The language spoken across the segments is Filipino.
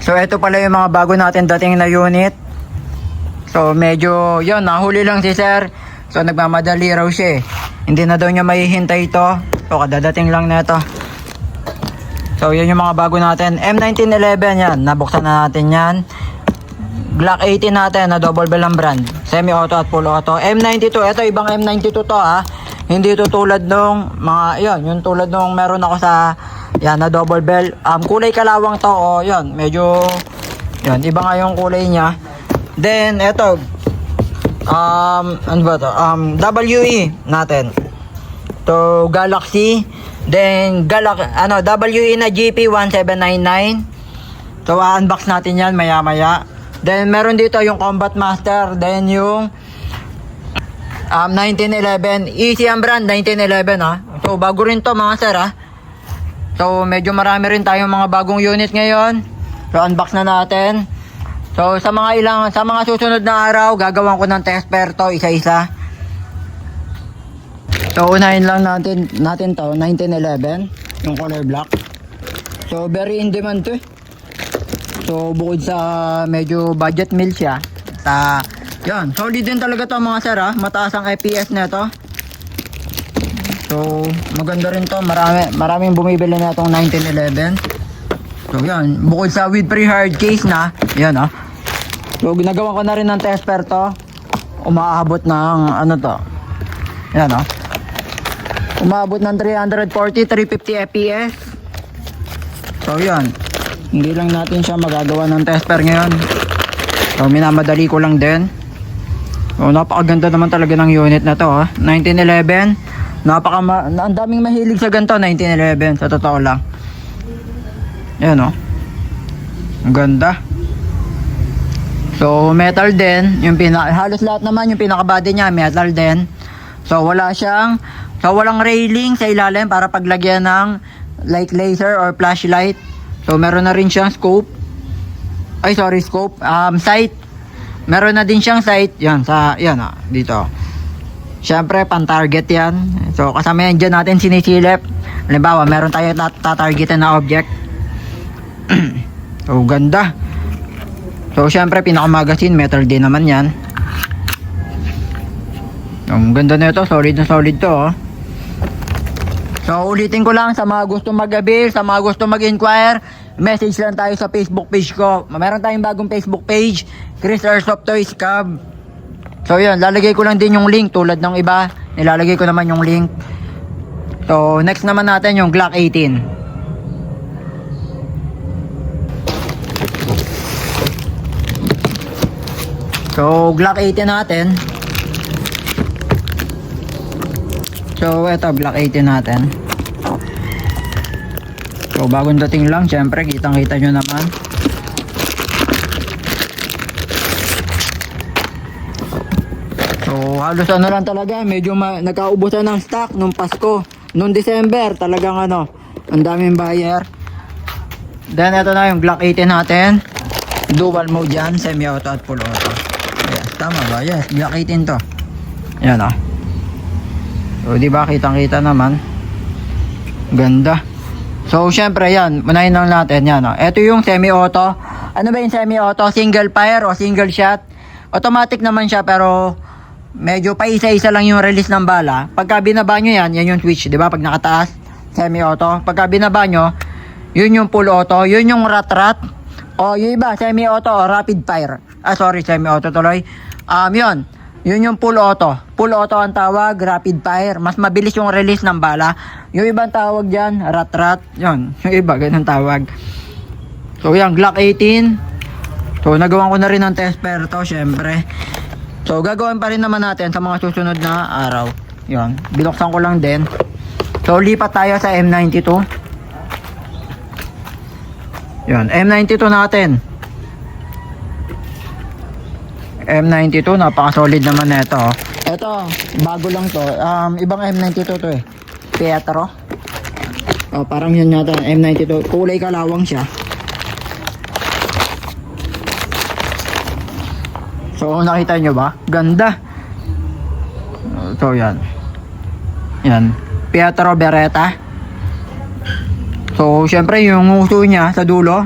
So ito pala yung mga bago natin dating na unit. So medyo yun, nahuli lang si sir. So nagmamadali raw siya eh. Hindi na daw niya mahihintay ito. So kadadating lang na ito. So yun yung mga bago natin. M1911 yan, nabuksan na natin yan. Glock 18 natin na double bell ang brand. Semi-auto at full auto. M92, ito ibang M92 to ha. Hindi ito tulad nung mga, yun, yung tulad nung meron ako sa, yan, na double bell. Kulay kalawang to, o yun, medyo, yun, iba nga yung kulay niya. Then, ito, ano ba to? WE natin. To Galaxy. Then, WE na GP1799. So, unbox natin yan maya-maya. Then, meron dito yung Combat Master. Then, yung 1911. Easy ang brand, 1911 ha. So, bago rin to mga sir ha. So, medyo marami rin tayong mga bagong unit ngayon. So, unbox na natin. So, sa mga susunod na araw, gagawin ko ng test pair to, isa-isa. So, unahin lang natin to, 1911, yung color black. So, very in demand to eh. So, bukod sa medyo budget meal siya, yan, solid din talaga to mga sir ha. Mataas ang FPS nito. So, maganda rin to. Maraming bumibili na itong 1911. So, yan. Bukod sa with pre-hard case na, yan ha. So, ginagawa ko na rin ng test pair to. Umaabot ng, ano to. Yan ha. Umaabot ng 340, 350 FPS. So, yan. Hindi lang natin siya magagawa ng test pair ngayon. So, minamadali ko lang din. So, napakaganda naman talaga ng unit na to ha. 1911. Ang daming mahilig sa ganito, 1911. Sa totoo lang. Yan o. Ang ganda. So, metal din. Halos lahat naman yung pinaka-body niya, metal din. So, walang railing sa ilalim para paglagyan ng light laser or flashlight. So, meron na rin siyang scope. Sight. Meron na din siyang sight. Yan, dito. Siyempre, pan-target yan. So, kasama yan dyan natin sinisilip. Halimbawa, meron tayo tatargetan na object. So, ganda. So, siyempre, pinaka-magazine, metal din naman yan. Ang ganda na ito, solid na solid to. Oh. So, ulitin ko lang sa mga gusto mag-avail, sa mga gusto mag-inquire, message lang tayo sa Facebook page ko. Meron tayong bagong Facebook page, Chris Airsoft Toys Cub. So yun, lalagay ko lang din yung link tulad ng iba. Nilalagay ko naman yung link. So next naman natin yung Glock 18. So Glock 18 natin. So eto, Glock 18 natin. So bagong dating lang, syempre kitang kita nyo naman. So halos ano lang talaga, medyo nagkaubusan ng stock nung Pasko. Nung December talagang ang daming buyer. Then ito na yung Glock 18 natin. Dual mode yan, semi-auto at full auto. Yes, tama ba? Yes, Glock 18 to. Yan o. So diba kitang kita naman. Ganda. So, syempre yan, unahin lang natin yan. Oh. Ito yung semi-auto. Ano ba yung semi-auto? Single fire o single shot? Automatic naman siya pero medyo pa isa-isa lang yung release ng bala. Pagka binaba nyo yan yung switch, di ba? Pag nakataas, semi-auto. Pagka binaba nyo, yun yung full auto. Yun yung rat-rat. O, yung iba, semi-auto o rapid fire. Semi-auto tuloy. Yun yung full auto. Full auto ang tawag, rapid fire. Mas mabilis yung release ng bala. Yung ibang tawag dyan, rat-rat. Yun, yung iba, ganun tawag. So yan, Glock 18. So nagawan ko na rin ng test pair to, syempre. So gagawin pa rin naman natin sa mga susunod na araw. Yun, binuksan ko lang din. So lipat tayo sa M92. Yun, M92 natin. M92, napaka-solid naman na ito. Ito, bago lang to. Ibang M92 to eh. Pietro. Parang yun yata, M92. Kulay kalawang siya. So, nakita nyo ba? Ganda. So, yan. Yan. Pietro Beretta. So, syempre, yung uso niya sa dulo,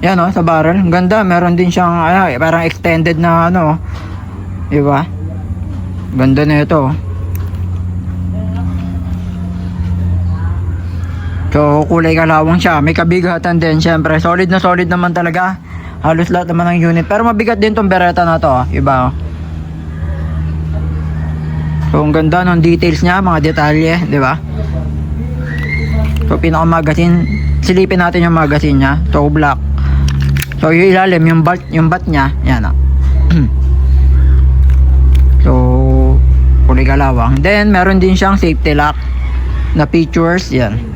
Yan oh, sa barrel. Ang ganda. Meron din siyang parang extended na ano. Diba? Ganda na ito. So, kulay kalawang siya. May kabigatan din, syempre. Solid na solid naman talaga. Halos lahat naman ng unit. Pero mabigat din tong Beretta na to. Iba. So, ang ganda ng details niya. Mga detalye. Diba? So, pinaka-magazine. Silipin natin yung magazine niya. So, black. So, yung ilalim, yung bat niya. Yan o. So, kulay kalawang. Then, meron din siyang safety lock na features. Yan.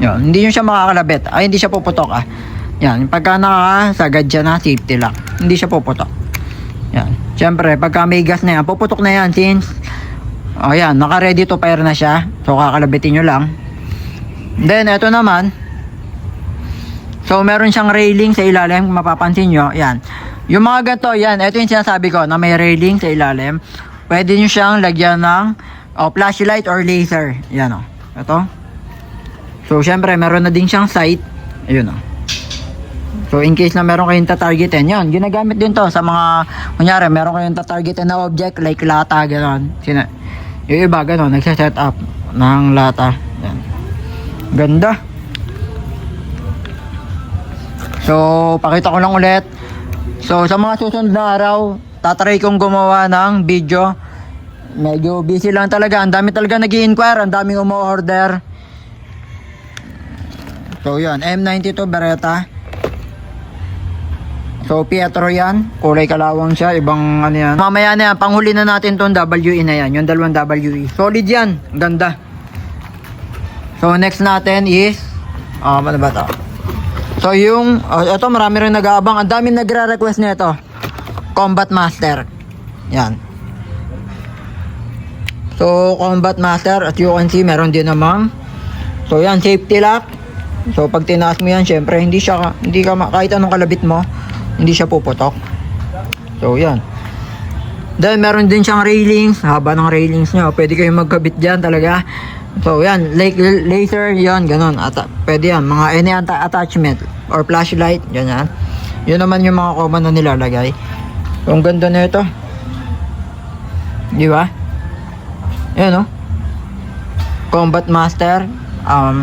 Yan, hindi nyo siya makakalabit. Ay, hindi siya puputok Yan, pagka nakasagad siya na safety lock, hindi siya puputok. Yan. Siyempre, pagka may gas na yan, puputok na yan since yan, naka ready to fire na siya. So, kakalabitin nyo lang. Then, ito naman. So, meron siyang railing sa ilalim. Kung mapapansin nyo, yan. Yung mga ganito, yan. Ito yung sinasabi ko na may railing sa ilalim. Pwede nyo siyang lagyan ng flashlight or laser. Yan o. Ito. So, syempre, meron na din siyang sight. Ayun o. So, in case na meron kayong tatargetin, yun, ginagamit din to sa mga, kunyari, meron kayong tatargetin na object, like lata, gano'n. Yung iba, gano'n, nagsaset up ng lata. Yan. Ganda. So, pakita ko lang ulit. So, sa mga susunod na araw, tatry kong gumawa ng video. Medyo busy lang talaga. Ang dami talaga nag-i-inquire, ang daming umu-order. So yan, M92 Beretta. So Pietro yan, kulay kalawang siya, ibang ano yan. Mamaya na yan, panghuli na natin tong WE na yan, yung dalawang WE. Solid yan, ganda. So next natin is, ano ba ito? So yung, ito marami rin nag-aabang, ang dami nagre-request nito. Combat Master. Yan. So Combat Master, at you can see, meron din namang. So yan, safety lock. So pag tinaas mo yan, syempre hindi ka kahit anong kalabit mo, hindi siya puputok. So yan. Then meron din siyang railings, haba ng railings niya. Pwede kayong magkabit diyan talaga. So yan, like laser yan, ganun. Pwede yan, mga any attachment or flashlight, ganyan. Yun naman yung mga common na nilalagay. So ang ganda na ito. Di ba? Yan, no? Combat Master.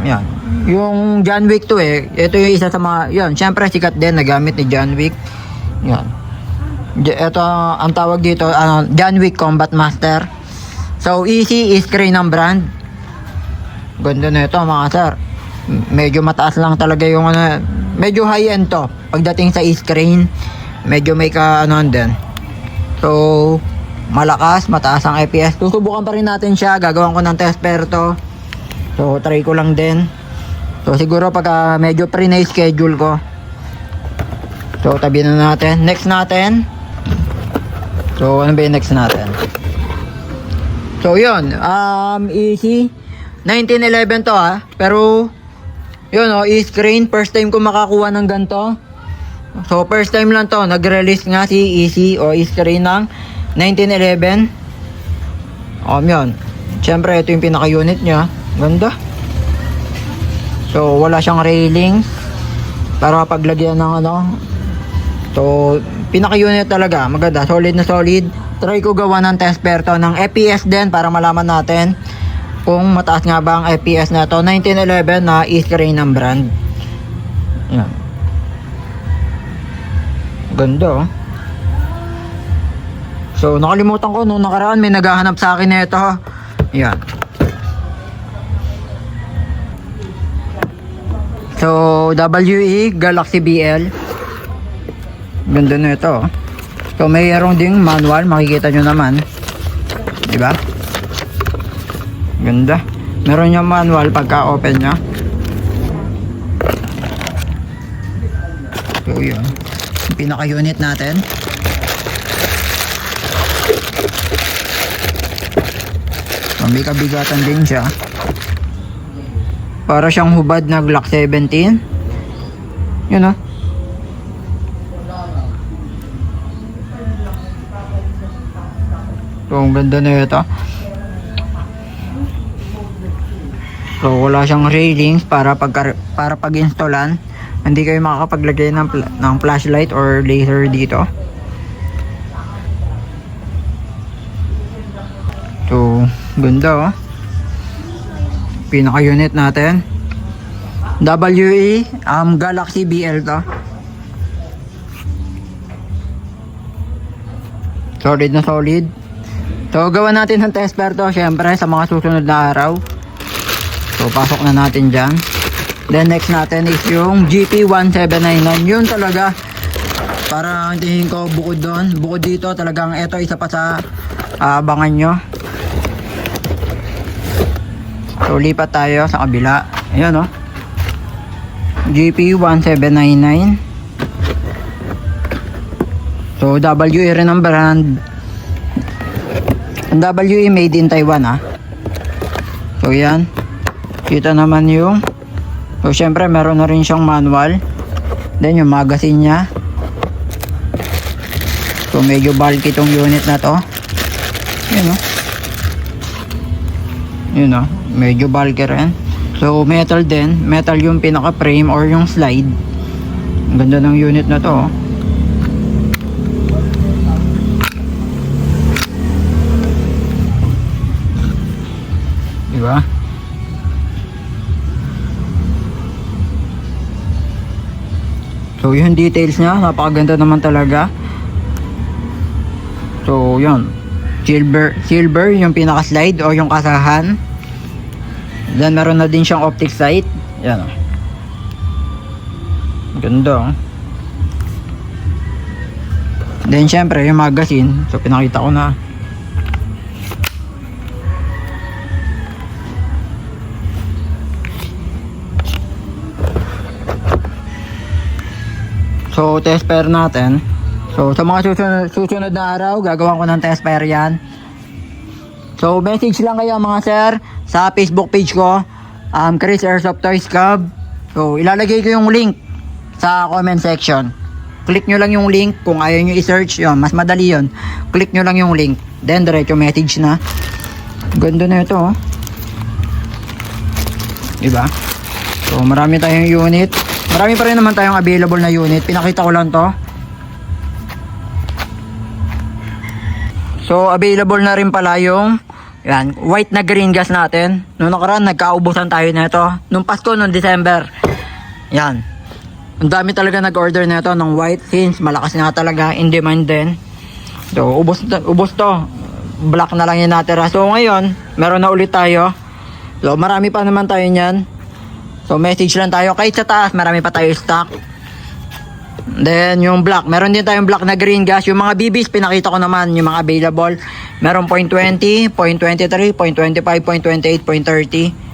Yan. Yung John Wick to ito yung isa sa mga, yan, syempre sikat din, nagamit ni John Wick. Yan. Ito, ang tawag dito, John Wick Combat Master. So, easy is crane ng brand. Ganda na ito mga sir. Medyo mataas lang talaga yung medyo high end to. Pagdating sa screen, medyo may din. So, malakas, mataas ang FPS. Susubukan pa rin natin siya, gagawin ko ng test pair to. So, try ko lang din. So, siguro pagka medyo pre-na-schedule ko. So, tabi na natin. Next natin. So, ano ba yung next natin? So, yun. Easy. 1911 to Pero, yun e-screen. First time ko makakuha ng ganito. So, first time lang to. Nag-release nga si Easy o e-screen ng 1911. Yun. Siyempre, ito yung pinaka-unit niya. Ganda. So, wala siyang railing para paglagyan ng So, pinaka-unit talaga. Maganda. Solid na solid. Try ko gawa ng test pair to ng FPS din para malaman natin kung mataas nga ba ang FPS na to. 1911 na e-screen ng brand. Yan. Ganda. So, nakalimutan ko nung nakaraan may naghahanap sa akin na ito. Yan. So, WE Galaxy BL. Ganda na ito. So, mayroong ding manual. Makikita nyo naman. Diba? Ganda. Meron yung manual pagka open nya. So, yun. Yung pinaka-unit natin. So, may kabigatan din siya. Para siyang hubad na Glock 17. Yun So, ang ganda na ito. So, wala siyang railings para pag-installan. hindi kayo makakapaglagay ng flashlight or laser dito. So, ganda oh. Pinaka unit natin. WE Galaxy BL to. Solid na solid. So, gawa natin ng tester to, syempre, sa mga susunod na araw. So, pasok na natin dyan. Then, next natin is yung GP1799. Yun talaga. Para tingin ko bukod doon. Bukod dito, talagang ito isa pa sa abangan nyo. So, lipat tayo sa kabila. Ayan, oh. GP1799. So, WE rin ang brand. Ang WE made in Taiwan, ha. So, yan. Kita naman yung... So, syempre, meron na rin siyang manual. Then, yung magazine niya. So, medyo bulky itong unit na to. Yun, oh. Yun, oh. Medyo bulky rin. So, metal din. Metal yung pinaka-frame or yung slide. Ang ganda ng unit na to, oh. Diba? So, yung details niya, napakaganda naman talaga. So, yun. Silver yung pinaka-slide o yung kasahan. Then, meron na din siyang optic sight. Yan. Ganda. Then, syempre, yung magazine. So, pinakita ko na. So, test pair natin. So, sa mga susunod na araw, gagawin ko ng test pair yan. So, message lang kayo mga sir sa Facebook page ko, Chris Airsoft Toys Cub. So, ilalagay ko yung link sa comment section. Click nyo lang yung link kung ayaw nyo i-search. Yun, mas madali yun. Click nyo lang yung link. Then, diretso message na. Ganda na ito, oh. Diba? So, marami tayong unit. Marami pa rin naman tayong available na unit. Pinakita ko lang to. So, available na rin pala yung yan, white na green gas natin. Noong nakaraan, nagkaubusan tayo na ito. Nung Pasko, nung December. Yan. Ang dami talaga nag-order na ito ng white since malakas na talaga in demand din. So, ubos to. Black na lang yung natira. So, ngayon, meron na ulit tayo. So, marami pa naman tayo niyan. So, message lang tayo. Kahit sa taas, marami pa tayo stock. Then, yung black. Meron din tayong black na green gas. Yung mga BBs, pinakita ko naman yung mga available. Meron .20, .23, .25, .28, .30.